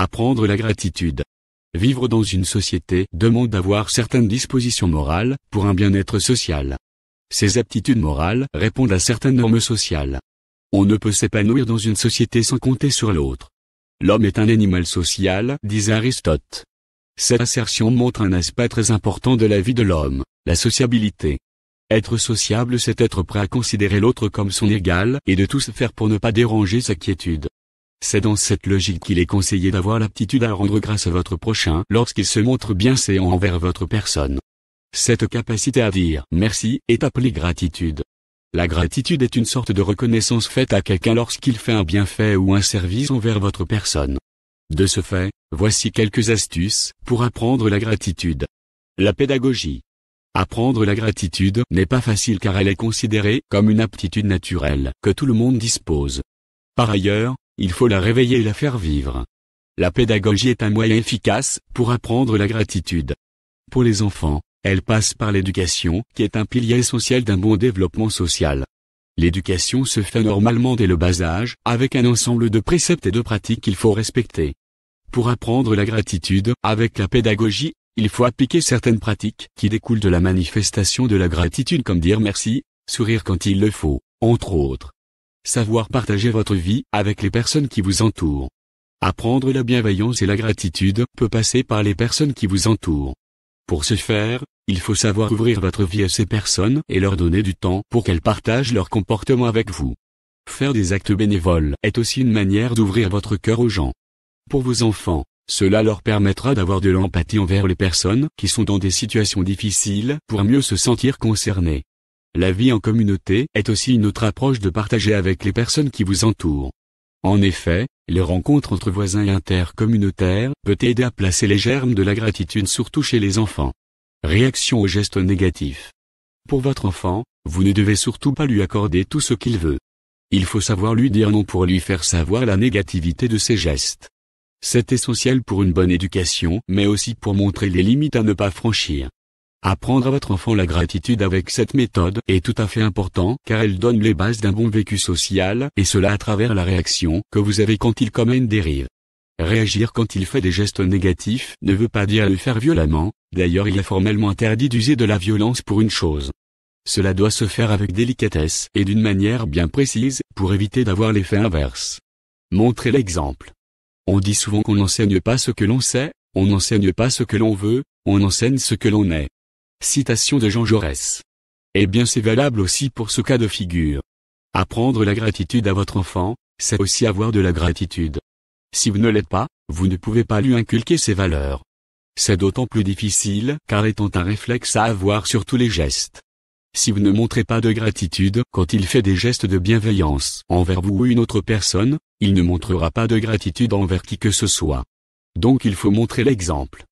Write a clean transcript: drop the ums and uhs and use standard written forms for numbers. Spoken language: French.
Apprendre la gratitude. Vivre dans une société demande d'avoir certaines dispositions morales pour un bien-être social. Ces aptitudes morales répondent à certaines normes sociales. On ne peut s'épanouir dans une société sans compter sur l'autre. L'homme est un animal social, disait Aristote. Cette assertion montre un aspect très important de la vie de l'homme, la sociabilité. Être sociable, c'est être prêt à considérer l'autre comme son égal et de tout se faire pour ne pas déranger sa quiétude. C'est dans cette logique qu'il est conseillé d'avoir l'aptitude à rendre grâce à votre prochain lorsqu'il se montre bienséant envers votre personne. Cette capacité à dire merci est appelée gratitude. La gratitude est une sorte de reconnaissance faite à quelqu'un lorsqu'il fait un bienfait ou un service envers votre personne. De ce fait, voici quelques astuces pour apprendre la gratitude. La pédagogie. Apprendre la gratitude n'est pas facile car elle est considérée comme une aptitude naturelle que tout le monde dispose. Par ailleurs, il faut la réveiller et la faire vivre. La pédagogie est un moyen efficace pour apprendre la gratitude. Pour les enfants, elle passe par l'éducation, qui est un pilier essentiel d'un bon développement social. L'éducation se fait normalement dès le bas âge, avec un ensemble de préceptes et de pratiques qu'il faut respecter. Pour apprendre la gratitude, avec la pédagogie, il faut appliquer certaines pratiques qui découlent de la manifestation de la gratitude comme dire merci, sourire quand il le faut, entre autres. Savoir partager votre vie avec les personnes qui vous entourent. Apprendre la bienveillance et la gratitude peut passer par les personnes qui vous entourent. Pour ce faire, il faut savoir ouvrir votre vie à ces personnes et leur donner du temps pour qu'elles partagent leur comportement avec vous. Faire des actes bénévoles est aussi une manière d'ouvrir votre cœur aux gens. Pour vos enfants, cela leur permettra d'avoir de l'empathie envers les personnes qui sont dans des situations difficiles pour mieux se sentir concernés. La vie en communauté est aussi une autre approche de partager avec les personnes qui vous entourent. En effet, les rencontres entre voisins et intercommunautaires peut aider à placer les germes de la gratitude surtout chez les enfants. Réaction aux gestes négatifs. Pour votre enfant, vous ne devez surtout pas lui accorder tout ce qu'il veut. Il faut savoir lui dire non pour lui faire savoir la négativité de ses gestes. C'est essentiel pour une bonne éducation, mais aussi pour montrer les limites à ne pas franchir. Apprendre à votre enfant la gratitude avec cette méthode est tout à fait important car elle donne les bases d'un bon vécu social et cela à travers la réaction que vous avez quand il commet une dérive. Réagir quand il fait des gestes négatifs ne veut pas dire le faire violemment, d'ailleurs il est formellement interdit d'user de la violence pour une chose. Cela doit se faire avec délicatesse et d'une manière bien précise pour éviter d'avoir l'effet inverse. Montrez l'exemple. On dit souvent qu'on n'enseigne pas ce que l'on sait, on n'enseigne pas ce que l'on veut, on enseigne ce que l'on est. Citation de Jean Jaurès. Eh bien c'est valable aussi pour ce cas de figure. Apprendre la gratitude à votre enfant, c'est aussi avoir de la gratitude. Si vous ne l'êtes pas, vous ne pouvez pas lui inculquer ces valeurs. C'est d'autant plus difficile car étant un réflexe à avoir sur tous les gestes. Si vous ne montrez pas de gratitude quand il fait des gestes de bienveillance envers vous ou une autre personne, il ne montrera pas de gratitude envers qui que ce soit. Donc il faut montrer l'exemple.